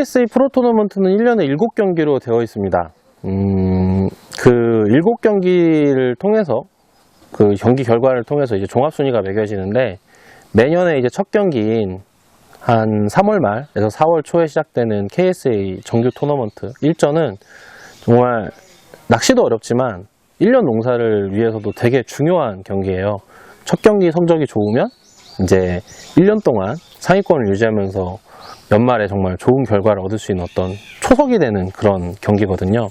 KSA 프로 토너먼트는 1년에 7경기로 되어 있습니다. 그 7경기를 통해서 그 경기 결과를 통해서 이제 종합순위가 매겨지는데, 매년에 이제 첫 경기인 한 3월 말에서 4월 초에 시작되는 KSA 정규 토너먼트 일전은 정말 낚시도 어렵지만 1년 농사를 위해서도 되게 중요한 경기예요. 첫 경기 성적이 좋으면 이제 1년 동안 상위권을 유지하면서 연말에 정말 좋은 결과를 얻을 수 있는 어떤 초석이 되는 그런 경기거든요.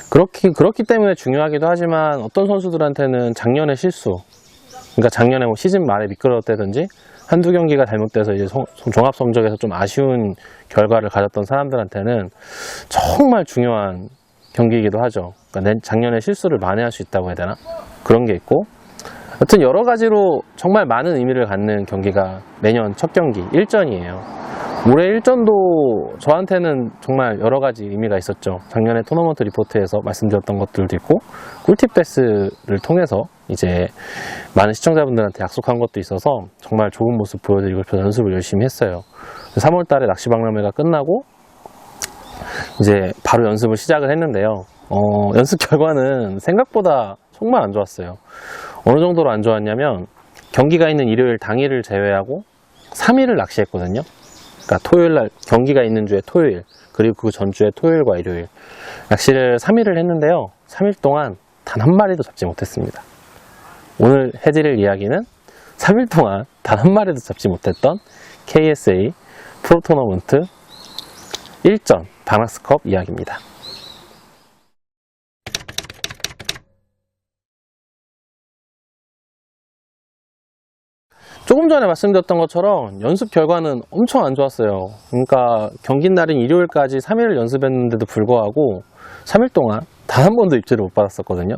그렇기 때문에 중요하기도 하지만, 어떤 선수들한테는 작년의 실수, 그러니까 작년에 뭐 시즌 말에 미끄러졌다든지 한두 경기가 잘못돼서 이제 종합 성적에서 좀 아쉬운 결과를 가졌던 사람들한테는 정말 중요한 경기이기도 하죠. 그러니까 작년에 실수를 만회할 수 있다고 해야 되나? 그런 게 있고, 하여튼 여러 가지로 정말 많은 의미를 갖는 경기가 매년 첫 경기 일전이에요. 올해 일전도 저한테는 정말 여러 가지 의미가 있었죠. 작년에 토너먼트 리포트에서 말씀드렸던 것들도 있고, 꿀팁 패스를 통해서 이제 많은 시청자분들한테 약속한 것도 있어서 정말 좋은 모습 보여드리고 싶어서 연습을 열심히 했어요. 3월 달에 낚시박람회가 끝나고 이제 바로 연습을 시작을 했는데요. 연습 결과는 생각보다 정말 안 좋았어요. 어느 정도로 안 좋았냐면, 경기가 있는 일요일 당일을 제외하고 3일을 낚시했거든요. 그러니까 토요일날 경기가 있는 주에 토요일, 그리고 그 전주에 토요일과 일요일 낚시를 3일을 했는데요. 3일 동안 단 한 마리도 잡지 못했습니다. 오늘 해드릴 이야기는 3일 동안 단 한 마리도 잡지 못했던 KSA 프로 토너먼트 1전 바낙스컵 이야기입니다. 조금 전에 말씀드렸던 것처럼 연습 결과는 엄청 안 좋았어요. 그러니까 경기 날인 일요일까지 3일을 연습했는데도 불구하고 3일 동안 단 한 번도 입질을 못 받았었거든요.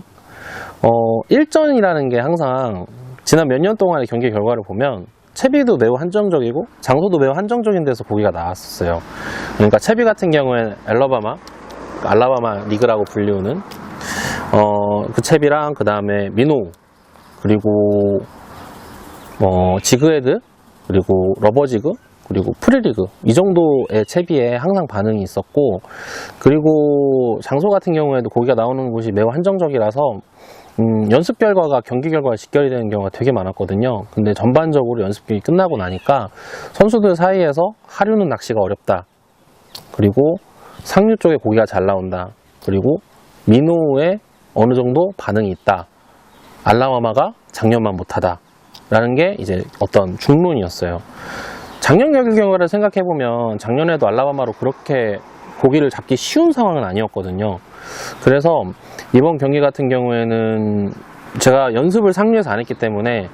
일전이라는 게 항상 지난 몇 년 동안의 경기 결과를 보면 채비도 매우 한정적이고 장소도 매우 한정적인 데서 고기가 나왔었어요. 그러니까 채비 같은 경우에는 알라바마 리그라고 불리우는 그 채비랑, 그 다음에 미노, 그리고 지그헤드, 그리고 러버지그, 그리고 프리리그, 이 정도의 채비에 항상 반응이 있었고, 그리고 장소 같은 경우에도 고기가 나오는 곳이 매우 한정적이라서 연습 결과가 경기 결과와 직결이 되는 경우가 되게 많았거든요. 근데 전반적으로 연습이 끝나고 나니까 선수들 사이에서 하류는 낚시가 어렵다, 그리고 상류 쪽에 고기가 잘 나온다, 그리고 민호에 어느 정도 반응이 있다, 알라바마가 작년만 못하다 라는 게 이제 어떤 중론이었어요. 작년 경기 결과를 생각해보면 작년에도 알라바마로 그렇게 고기를 잡기 쉬운 상황은 아니었거든요. 그래서 이번 경기 같은 경우에는 제가 연습을 상류에서 안 했기 때문에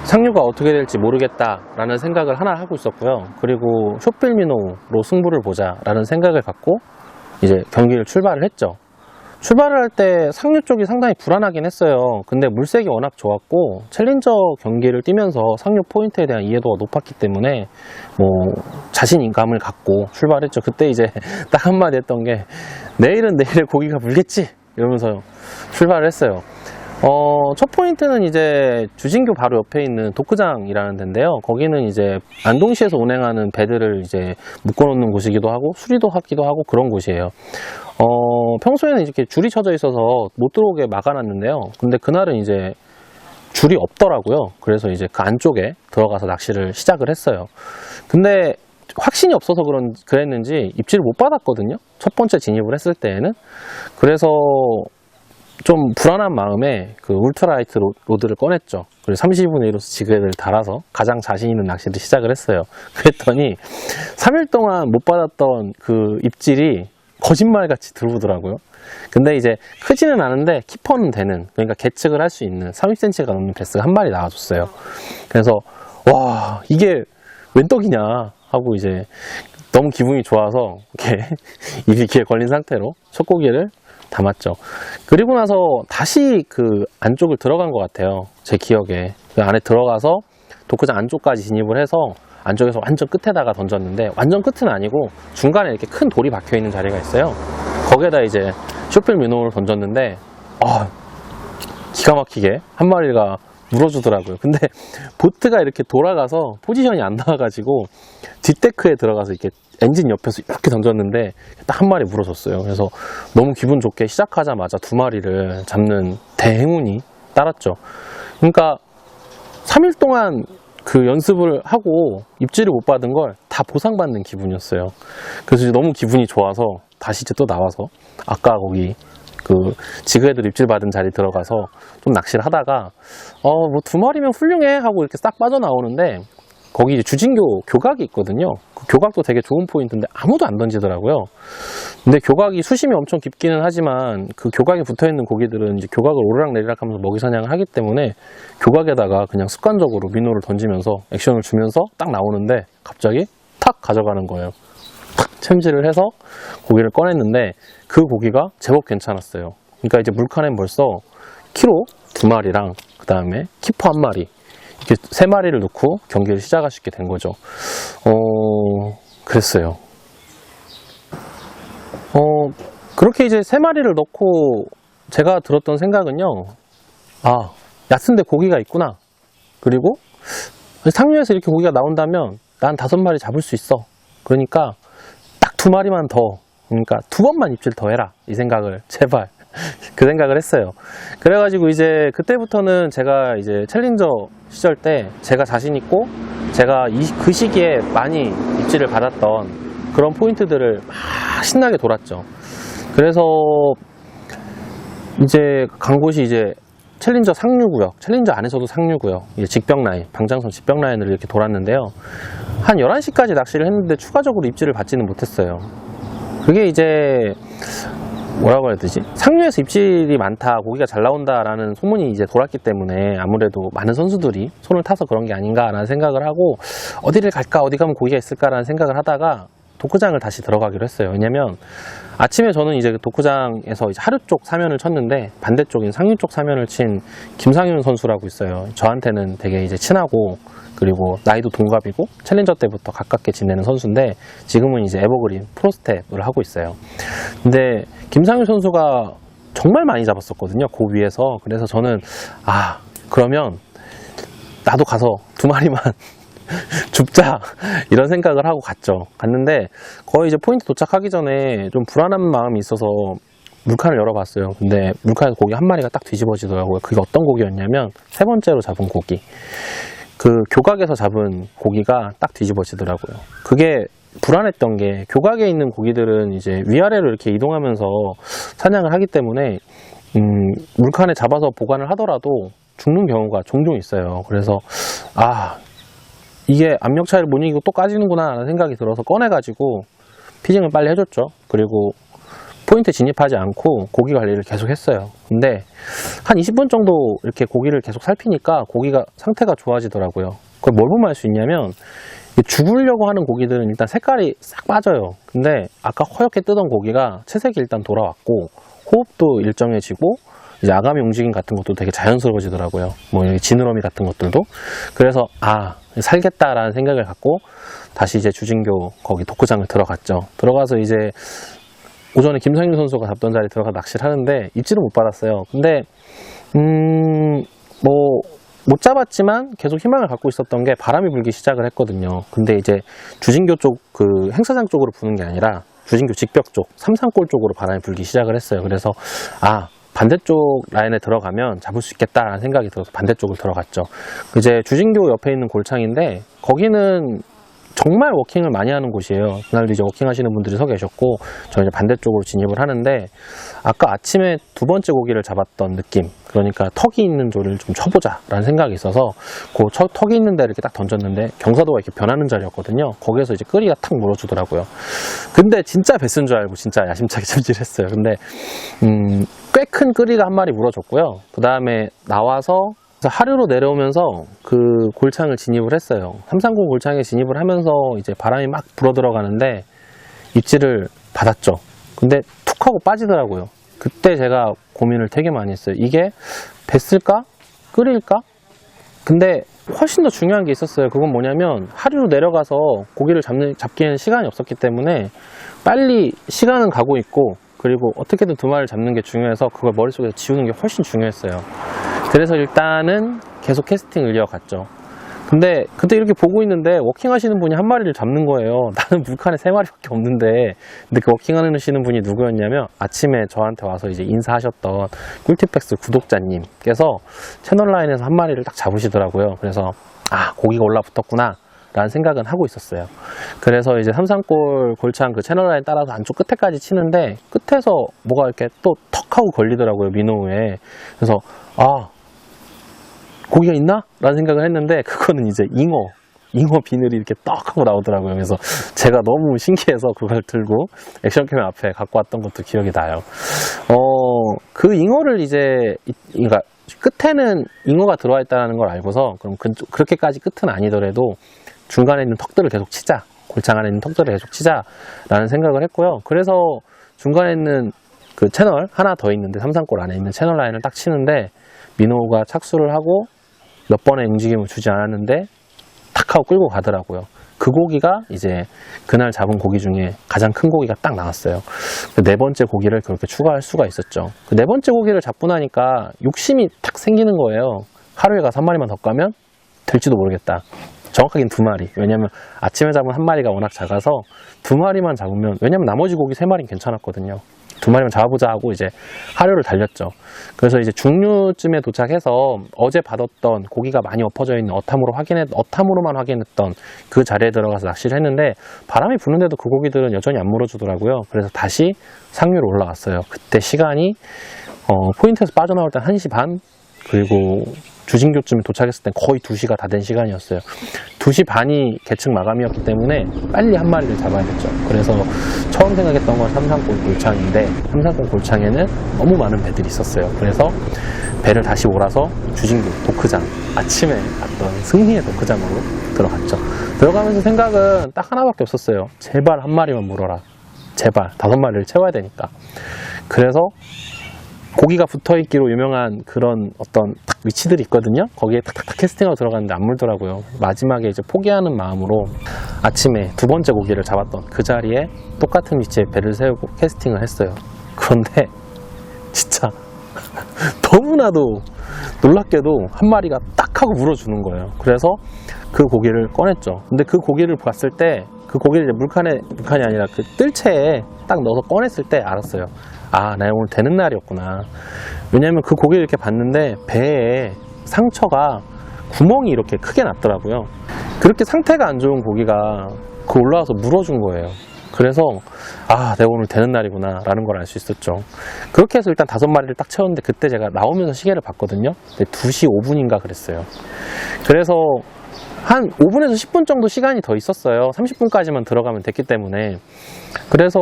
상류가 어떻게 될지 모르겠다라는 생각을 하나 하고 있었고요. 그리고 쇼필미노로 승부를 보자라는 생각을 갖고 이제 경기를 출발을 했죠. 출발을 할 때 상류 쪽이 상당히 불안하긴 했어요. 근데 물색이 워낙 좋았고 챌린저 경기를 뛰면서 상류 포인트에 대한 이해도가 높았기 때문에 뭐 자신감을 갖고 출발했죠. 그때 이제 딱 한마디 했던 게, 내일은 내일에 고기가 물겠지 이러면서 출발을 했어요. 첫 포인트는 이제 주진교 바로 옆에 있는 도크장이라는 데인데요. 거기는 이제 안동시에서 운행하는 배들을 이제 묶어놓는 곳이기도 하고 수리도 하기도 하고 그런 곳이에요. 평소에는 이렇게 줄이 쳐져 있어서 못 들어오게 막아놨는데요. 근데 그날은 이제 줄이 없더라고요. 그래서 이제 그 안쪽에 들어가서 낚시를 시작을 했어요. 근데 확신이 없어서 그랬는지 입질을 못 받았거든요. 첫 번째 진입을 했을 때에는. 그래서 좀 불안한 마음에 그 울트라라이트 로드를 꺼냈죠. 그리고 32분의 1호스 지그헤드를 달아서 가장 자신 있는 낚시를 시작을 했어요. 그랬더니 3일 동안 못 받았던 그 입질이 거짓말같이 들어오더라고요. 근데 이제 크지는 않은데 키퍼는 되는, 그러니까 계측을 할 수 있는 30cm가 넘는 베스가 한 마리 나와줬어요. 그래서 와, 이게 웬 떡이냐 하고 이제 너무 기분이 좋아서 이렇게 입이 귀에 걸린 상태로 첫 고기를 담았죠. 그리고 나서 다시 그 안쪽을 들어간 것 같아요. 제 기억에. 그 안에 들어가서 도크장 안쪽까지 진입을 해서 안쪽에서 완전 끝에다가 던졌는데, 완전 끝은 아니고 중간에 이렇게 큰 돌이 박혀 있는 자리가 있어요. 거기에다 이제 쇼필 민호를 던졌는데 기가 막히게 한 마리가 물어주더라고요. 근데 보트가 이렇게 돌아가서 포지션이 안 나와가지고 뒷데크에 들어가서 이렇게 엔진 옆에서 이렇게 던졌는데 딱 한 마리 물어줬어요. 그래서 너무 기분 좋게 시작하자마자 2마리를 잡는 대행운이 따랐죠. 그러니까 3일 동안 그 연습을 하고 입질을 못 받은 걸 다 보상받는 기분이었어요. 그래서 이제 너무 기분이 좋아서 다시 이제 또 나와서 아까 거기 그 지그헤드 입질 받은 자리 들어가서 좀 낚시를 하다가 뭐 2마리면 훌륭해 하고 이렇게 싹 빠져나오는데 거기 이제 주진교 교각이 있거든요. 그 교각도 되게 좋은 포인트인데 아무도 안 던지더라고요. 근데 교각이 수심이 엄청 깊기는 하지만 그 교각에 붙어있는 고기들은 이제 교각을 오르락내리락 하면서 먹이 사냥을 하기 때문에 교각에다가 그냥 습관적으로 민호를 던지면서 액션을 주면서 딱 나오는데 갑자기 탁 가져가는 거예요. 탁 챔질을 해서 고기를 꺼냈는데 그 고기가 제법 괜찮았어요. 그러니까 이제 물칸엔 벌써 키로 2마리랑 그 다음에 키퍼 1마리 이렇게 3마리를 넣고 경기를 시작할 수 있게 된 거죠. 그랬어요. 그렇게 이제 3마리를 넣고 제가 들었던 생각은요. 얕은데 고기가 있구나. 그리고 상류에서 이렇게 고기가 나온다면 난 5마리 잡을 수 있어. 그러니까 딱 2마리만 더, 그러니까 2번만 입질 더 해라. 이 생각을 제발 그 생각을 했어요. 그래가지고 이제 그때부터는 제가 이제 챌린저 시절 때 제가 자신 있고 제가 그 시기에 많이 입질을 받았던 그런 포인트들을 막 신나게 돌았죠. 그래서 이제 간 곳이 이제 챌린저 상류구역, 챌린저 안에서도 상류구역, 이제 직벽 라인, 방장선 직벽 라인을 이렇게 돌았는데요. 한 11시까지 낚시를 했는데 추가적으로 입질을 받지는 못했어요. 그게 이제 뭐라고 해야 되지? 상류에서 입질이 많다, 고기가 잘 나온다라는 소문이 이제 돌았기 때문에 아무래도 많은 선수들이 손을 타서 그런 게 아닌가라는 생각을 하고 어디를 갈까, 어디 가면 고기가 있을까라는 생각을 하다가 도크장을 다시 들어가기로 했어요. 왜냐면 아침에 저는 이제 도크장에서 이제 하류 쪽 사면을 쳤는데 반대쪽인 상류 쪽 사면을 친 김상윤 선수라고 있어요. 저한테는 되게 이제 친하고 그리고 나이도 동갑이고 챌린저 때부터 가깝게 지내는 선수인데 지금은 이제 에버그린 프로스텝을 하고 있어요. 근데 김상윤 선수가 정말 많이 잡았었거든요. 그 위에서. 그래서 저는 그러면 나도 가서 2마리만 줍자 이런 생각을 하고 갔는데 거의 이제 포인트 도착하기 전에 좀 불안한 마음이 있어서 물칸을 열어봤어요. 근데 물칸에서 고기 1마리가 딱 뒤집어지더라고요. 그게 어떤 고기였냐면 3번째로 잡은 고기, 그 교각에서 잡은 고기가 딱 뒤집어지더라고요. 그게 불안했던 게 교각에 있는 고기들은 이제 위아래로 이렇게 이동하면서 사냥을 하기 때문에 물칸에 잡아서 보관을 하더라도 죽는 경우가 종종 있어요. 그래서 이게 압력 차이를 못 이기고 또 까지는구나 라는 생각이 들어서 꺼내가지고 피징을 빨리 해줬죠. 그리고 포인트 진입하지 않고 고기 관리를 계속 했어요. 근데 한 20분 정도 이렇게 고기를 계속 살피니까 고기가 상태가 좋아지더라고요. 그걸 뭘 보면 알 수 있냐면 죽으려고 하는 고기들은 일단 색깔이 싹 빠져요. 근데 아까 허옇게 뜨던 고기가 채색이 일단 돌아왔고 호흡도 일정해지고 이제 아가미 움직임 같은 것도 되게 자연스러워지더라고요. 뭐 여기 지느러미 같은 것들도. 그래서 살겠다라는 생각을 갖고 다시 이제 주진교 거기 도크장을 들어갔죠. 들어가서 이제 오전에 김상윤 선수가 잡던 자리에 들어가 낚시를 하는데 입질은 못 받았어요. 근데 못 잡았지만 계속 희망을 갖고 있었던 게 바람이 불기 시작을 했거든요. 근데 이제 주진교 쪽 그 행사장 쪽으로 부는 게 아니라 주진교 직벽 쪽 삼산골 쪽으로 바람이 불기 시작을 했어요. 그래서 반대쪽 라인에 들어가면 잡을 수 있겠다라는 생각이 들어서 반대쪽을 들어갔죠. 이제 주진교 옆에 있는 골창인데 거기는 정말 워킹을 많이 하는 곳이에요. 그날도 이제 워킹 하시는 분들이 서 계셨고 저는 이제 반대쪽으로 진입을 하는데 아까 아침에 2번째 고기를 잡았던 느낌, 그러니까 턱이 있는 조를 좀 쳐보자 라는 생각이 있어서 그 턱이 있는 데를 이렇게 딱 던졌는데 경사도가 이렇게 변하는 자리였거든요. 거기에서 이제 끄리가 탁 물어주더라고요. 근데 진짜 뱃은 줄 알고 진짜 야심차게 찜질했어요. 근데 꽤 큰 끄리가 1마리 물어줬고요. 그 다음에 나와서 하류로 내려오면서 그 골창을 진입을 했어요. 330 골창에 진입을 하면서 이제 바람이 막 불어 들어가는데 입질을 받았죠. 근데 툭 하고 빠지더라고요. 그때 제가 고민을 되게 많이 했어요. 이게 뱃을까? 끓일까? 근데 훨씬 더 중요한 게 있었어요. 그건 뭐냐면 하류로 내려가서 고기를 잡기에는 시간이 없었기 때문에 빨리 시간은 가고 있고 그리고 어떻게든 2마리를 잡는 게 중요해서 그걸 머릿속에서 지우는 게 훨씬 중요했어요. 그래서 일단은 계속 캐스팅을 이어갔죠. 근데 그때 이렇게 보고 있는데 워킹 하시는 분이 한 마리를 잡는 거예요. 나는 물칸에 3마리밖에 없는데. 근데 그 워킹 하시는 분이 누구였냐면 아침에 저한테 와서 이제 인사하셨던 꿀팁백스 구독자님께서 채널라인에서 한 마리를 딱 잡으시더라고요. 그래서 아, 고기가 올라붙었구나 라는 생각은 하고 있었어요. 그래서 이제 삼산골 골창 그 채널라인 따라서 안쪽 끝에까지 치는데 끝에서 뭐가 이렇게 또 턱 하고 걸리더라고요, 민호에. 그래서 아, 고기가 있나? 라는 생각을 했는데 그거는 이제 잉어 비늘이 이렇게 딱 하고 나오더라고요. 그래서 제가 너무 신기해서 그걸 들고 액션캠 앞에 갖고 왔던 것도 기억이 나요. 그 잉어를 이제 그러니까 끝에는 잉어가 들어와 있다는 걸 알고서 그럼 그렇게까지 끝은 아니더라도 중간에 있는 턱들을 계속 치자, 골창 안에 있는 턱들을 계속 치자라는 생각을 했고요. 그래서 중간에 있는 그 채널 하나 더 있는데 삼산골 안에 있는 채널 라인을 딱 치는데 민호가 착수를 하고 몇 번의 움직임을 주지 않았는데 탁 하고 끌고 가더라고요. 그 고기가 이제 그날 잡은 고기 중에 가장 큰 고기가 딱 나왔어요. 네 번째 고기를 그렇게 추가할 수가 있었죠. 그 네 번째 고기를 잡고 나니까 욕심이 탁 생기는 거예요. 하루에 가서 1마리만 더 까면 될지도 모르겠다. 정확하긴 2마리. 왜냐면 아침에 잡은 1마리가 워낙 작아서 2마리만 잡으면, 왜냐면 나머지 고기 3마리는 괜찮았거든요. 2마리만 잡아보자 하고 이제 하루를 달렸죠. 그래서 이제 중류쯤에 도착해서 어제 받았던 고기가 많이 엎어져 있는 어탐으로만 확인했던 그 자리에 들어가서 낚시를 했는데 바람이 부는데도 그 고기들은 여전히 안 물어주더라고요. 그래서 다시 상류로 올라왔어요. 그때 시간이 포인트에서 빠져나올 때 1시 반, 그리고 주진교쯤에 도착했을 땐 거의 2시가 다 된 시간이었어요. 2시 반이 계측 마감이었기 때문에 빨리 한 마리를 잡아야겠죠. 그래서 처음 생각했던 건 삼산골 골창인데 삼산골 골창에는 너무 많은 배들이 있었어요. 그래서 배를 다시 몰아서 주진교 도크장, 아침에 갔던 승리의 도크장으로 들어갔죠. 들어가면서 생각은 딱 하나밖에 없었어요. 제발 한 마리만 물어라. 제발 5마리를 채워야 되니까. 그래서 고기가 붙어있기로 유명한 그런 어떤 위치들이 있거든요. 거기에 탁탁탁 캐스팅하고 들어갔는데 안 물더라고요. 마지막에 이제 포기하는 마음으로 아침에 2번째 고기를 잡았던 그 자리에 똑같은 위치에 배를 세우고 캐스팅을 했어요. 그런데 진짜 너무나도 놀랍게도 한 마리가 딱 하고 물어주는 거예요. 그래서 그 고기를 꺼냈죠. 근데 그 고기를 봤을 때 그 고기를 이제 물칸이 아니라 그 뜰채에 딱 넣어서 꺼냈을 때 알았어요. 아, 나 오늘 되는 날이었구나. 왜냐면 그 고기를 이렇게 봤는데 배에 상처가 구멍이 이렇게 크게 났더라고요. 그렇게 상태가 안 좋은 고기가 그 올라와서 물어준 거예요. 그래서 아, 내가 오늘 되는 날이구나 라는 걸 알 수 있었죠. 그렇게 해서 일단 5마리를 딱 채웠는데 그때 제가 나오면서 시계를 봤거든요. 근데 2시 5분인가 그랬어요. 그래서 한 5분에서 10분 정도 시간이 더 있었어요. 30분까지만 들어가면 됐기 때문에. 그래서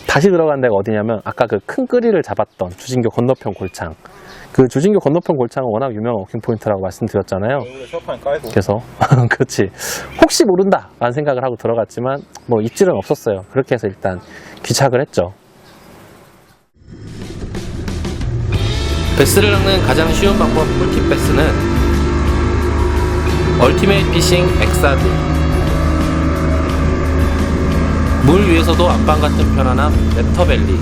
다시 들어간 데가 어디냐면 아까 그 큰 끄리를 잡았던 주진교 건너편 골창. 그 주진교 건너편 골창은 워낙 유명한 워킹 포인트라고 말씀드렸잖아요. 그래서 그렇지, 혹시 모른다 라는 생각을 하고 들어갔지만 뭐 입질은 없었어요. 그렇게 해서 일단 귀착을 했죠. 베스를 낚는 가장 쉬운 방법 꿀팁 베스는 얼티메이트 피싱 엑사드. 물 위에서도 안방 같은 편안함 랩터벨리.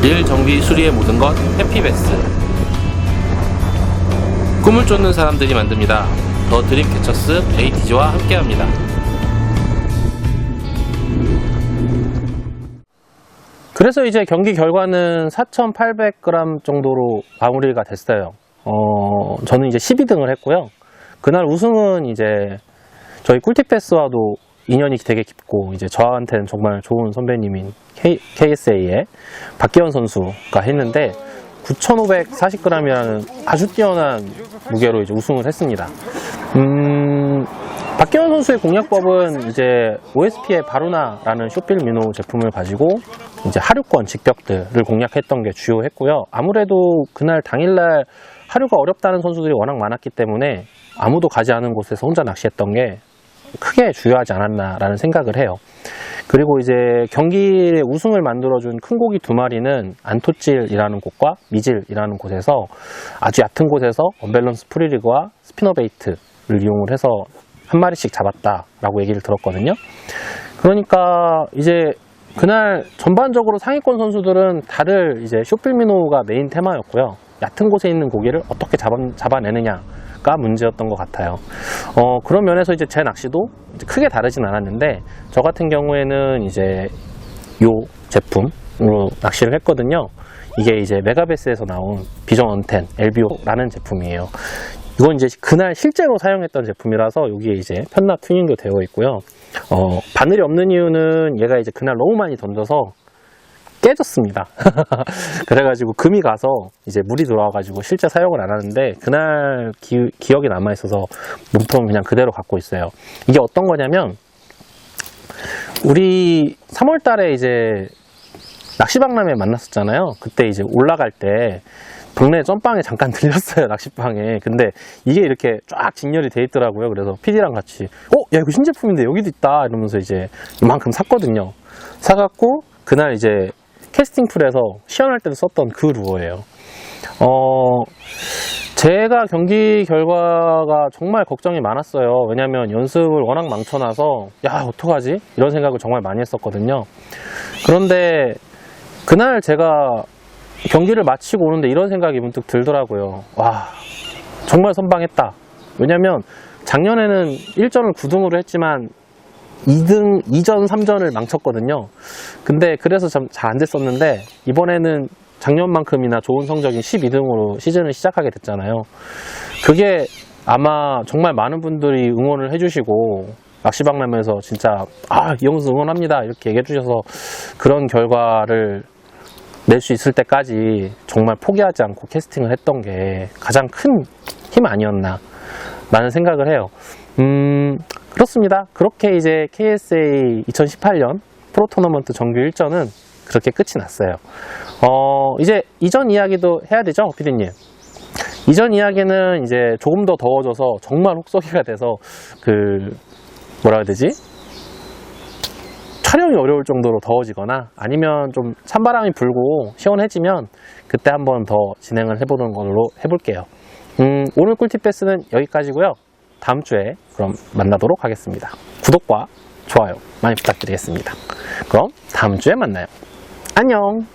릴 정비 수리의 모든 것 해피베스. 꿈을 쫓는 사람들이 만듭니다. 더 드림캐쳐스 ATG와 함께합니다. 그래서 이제 경기 결과는 4,800g 정도로 마무리가 됐어요. 저는 이제 12등을 했고요. 그날 우승은 이제 저희 꿀팁패스와도 인연이 되게 깊고 이제 저한테는 정말 좋은 선배님인 KSA의 박기현 선수가 했는데 9,540g이라는 아주 뛰어난 무게로 이제 우승을 했습니다. 박기현 선수의 공략법은 이제 OSP의 바루나라는 쇼필 민호 제품을 가지고 이제 하류권 직벽들을 공략했던 게 주요했고요. 아무래도 그날 당일날 하류가 어렵다는 선수들이 워낙 많았기 때문에 아무도 가지 않은 곳에서 혼자 낚시했던 게 크게 중요하지 않았나라는 생각을 해요. 그리고 이제 경기의 우승을 만들어준 큰 고기 2마리는 안토찔이라는 곳과 미질이라는 곳에서 아주 얕은 곳에서 언밸런스 프리리그와 스피너베이트를 이용을 해서 1마리씩 잡았다라고 얘기를 들었거든요. 그러니까 이제 그날 전반적으로 상위권 선수들은 다들 이제 쇼필미노가 메인 테마였고요. 얕은 곳에 있는 고기를 어떻게 잡아내느냐, 가 문제였던 것 같아요. 그런 면에서 이제 제 낚시도 이제 크게 다르진 않았는데, 저 같은 경우에는 이제 요 제품으로 낚시를 했거든요. 이게 이제 메가베스에서 나온 비전 언텐 LBO라는 제품이에요. 이건 이제 그날 실제로 사용했던 제품이라서 여기에 이제 편납 튜닝도 되어 있고요. 바늘이 없는 이유는 얘가 이제 그날 너무 많이 던져서 깨졌습니다. 그래가지고 금이 가서 이제 물이 들어와가지고 실제 사용을 안 하는데, 그날 기억이 남아있어서 몸통은 그냥 그대로 갖고 있어요. 이게 어떤 거냐면, 우리 3월 달에 이제 낚시박람회 만났었잖아요. 그때 이제 올라갈 때 동네 점빵에 잠깐 들렸어요, 낚시방에. 근데 이게 이렇게 쫙 진열이 돼 있더라고요. 그래서 PD랑 같이 야 이거 신제품인데 여기도 있다 이러면서 이제 이만큼 샀거든요. 사갖고 그날 이제 캐스팅 풀에서 시연할 때도 썼던 그 루어예요. 제가 경기 결과가 정말 걱정이 많았어요. 왜냐면 연습을 워낙 망쳐놔서 야 어떡하지? 이런 생각을 정말 많이 했었거든요. 그런데 그날 제가 경기를 마치고 오는데 이런 생각이 문득 들더라고요. 와, 정말 선방했다. 왜냐면 작년에는 1전을 9등으로 했지만 2등, 2전, 3전을 망쳤거든요. 근데 그래서 참 잘 안 됐었는데, 이번에는 작년만큼이나 좋은 성적인 12등으로 시즌을 시작하게 됐잖아요. 그게 아마 정말 많은 분들이 응원을 해주시고, 낚시박람회에서 진짜 이영수 응원합니다 이렇게 얘기해 주셔서 그런 결과를 낼 수 있을 때까지 정말 포기하지 않고 캐스팅을 했던 게 가장 큰 힘 아니었나 라는 생각을 해요. 그렇습니다. 그렇게 이제 KSA 2018년 프로 토너먼트 정규 1전은 그렇게 끝이 났어요. 이제 이전 이야기도 해야 되죠, 피디님? 이전 이야기는 이제 조금 더 더워져서 정말 혹서기가 돼서 뭐라 해야 되지? 촬영이 어려울 정도로 더워지거나 아니면 좀 찬바람이 불고 시원해지면 그때 한번 더 진행을 해보는 걸로 해볼게요. 오늘 꿀팁 패스는 여기까지고요. 다음 주에 그럼 만나도록 하겠습니다. 구독과 좋아요 많이 부탁드리겠습니다. 그럼 다음 주에 만나요. 안녕.